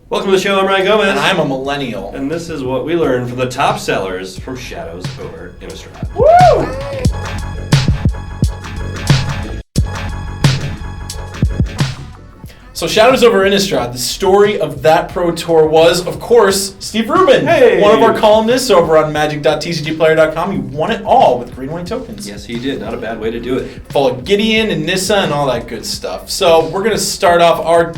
Welcome to the show. I'm Ryan Gomez. And I'm a millennial. And this is what we learned from the top sellers from Shadows over Innistrad. Woo! So Shadows over Innistrad, the story of that Pro Tour was, of course, Steve Rubin. Hey! One of our columnists over on magic.tcgplayer.com. He won it all with green-white tokens. Yes, he did. Not a bad way to do it. Full of Gideon and Nissa and all that good stuff. So we're going to start off our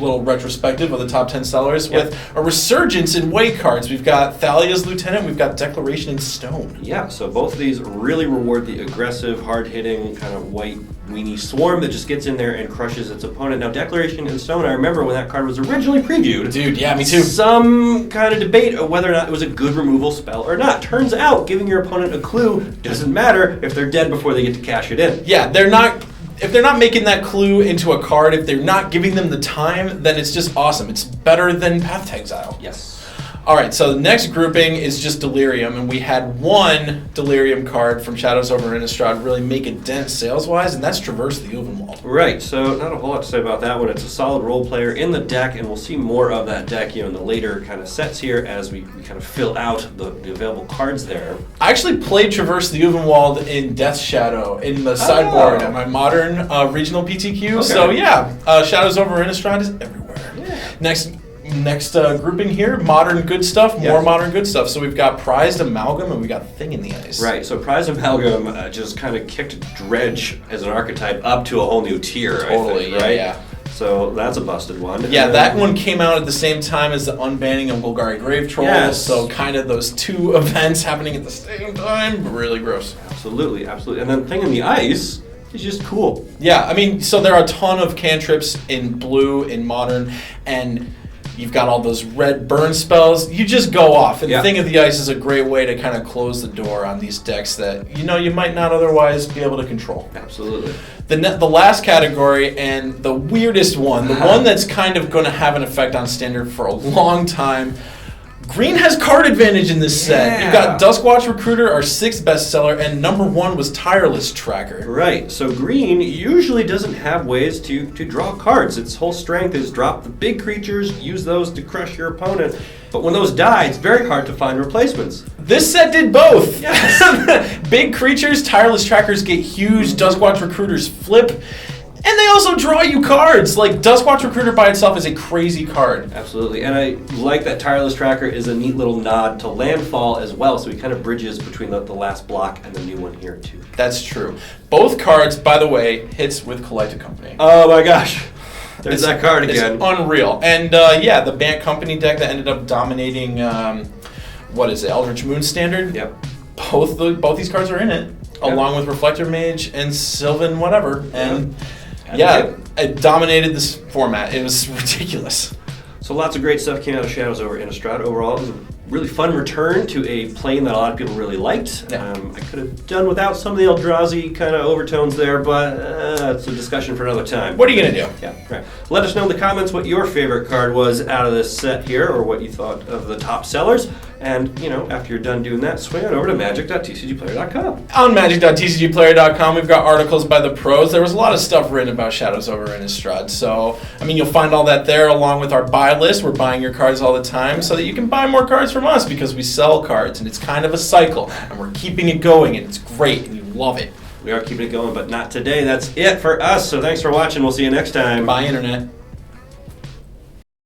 little retrospective of the top 10 sellers with a resurgence in white cards. We've got Thalia's Lieutenant, we've got Declaration in Stone. Yeah, so both of these really reward the aggressive, hard-hitting, kind of white weenie swarm that just gets in there and crushes its opponent. Now, Declaration in Stone, I remember when that card was originally previewed. Dude, yeah, me too. Some kind of debate of whether or not it was a good removal spell or not. Turns out, giving your opponent a clue doesn't matter if they're dead before they get to cash it in. Yeah, if they're not making that clue into a card, if they're not giving them the time, then it's just awesome. It's better than Path to Exile. Yes. All right, so the next grouping is just Delirium, and we had one Delirium card from Shadows over Innistrad really make a dent sales-wise, and that's Traverse the Ulvenwald. Right, so not a whole lot to say about that one. It's a solid role player in the deck, and we'll see more of that deck in the later kind of sets here as we kind of fill out the available cards there. I actually played Traverse the Ulvenwald in Death Shadow in the sideboard at my modern regional PTQ. Okay. So yeah, Shadows over Innistrad is everywhere. Yeah. Next grouping here, modern good stuff, more modern good stuff. So we've got Prized Amalgam and we got Thing in the Ice. Right, so Prized Amalgam just kind of kicked Dredge as an archetype up to a whole new tier, Totally, I think, right? Yeah. So that's a busted one. Yeah, that one came out at the same time as the unbanning of Golgari Grave Trolls, Yes. so kind of those two events happening at the same time, really gross. Absolutely, absolutely. And then Thing in the Ice is just cool. Yeah, I mean, so there are a ton of cantrips in blue, in modern, and you've got all those red burn spells. You just go off. And Thing of the Ice is a great way to kind of close the door on these decks that, you might not otherwise be able to control. Absolutely. The last category, and the weirdest one, the one that's kind of going to have an effect on Standard for a long time. Green has card advantage in this set. You've got Duskwatch Recruiter, our 6th bestseller, and number 1 was Tireless Tracker. Right, so green usually doesn't have ways to draw cards. Its whole strength is drop the big creatures, use those to crush your opponent. But when those die, it's very hard to find replacements. This set did both. Yes. Big creatures, Tireless Trackers get huge, Duskwatch Recruiters flip. And they also draw you cards. Like, Duskwatch Recruiter by itself is a crazy card. Absolutely. And I like that Tireless Tracker is a neat little nod to Landfall as well, so he kind of bridges between the last block and the new one here, too. That's true. Both cards, by the way, hits with Collected Company. Oh my gosh. There's that card again. It's unreal. And the Bant Company deck that ended up dominating, Eldritch Moon Standard? Yep. Both these cards are in it, along with Reflector Mage and Sylvan whatever. And it dominated this format. It was ridiculous. So lots of great stuff came out of Shadows over Innistrad. Overall, it was a really fun return to a plane that a lot of people really liked. Yeah. I could have done without some of the Eldrazi kind of overtones there, but it's a discussion for another time. What are you going to do? Yeah, right. Let us know in the comments what your favorite card was out of this set here, or what you thought of the top sellers. And, after you're done doing that, swing on over to magic.tcgplayer.com. On magic.tcgplayer.com, we've got articles by the pros. There was a lot of stuff written about Shadows over Innistrad. So, you'll find all that there along with our buy list. We're buying your cards all the time so that you can buy more cards from us because we sell cards. And it's kind of a cycle. And we're keeping it going. And it's great. And you love it. We are keeping it going, but not today. That's it for us. So thanks for watching. We'll see you next time. Bye, Internet.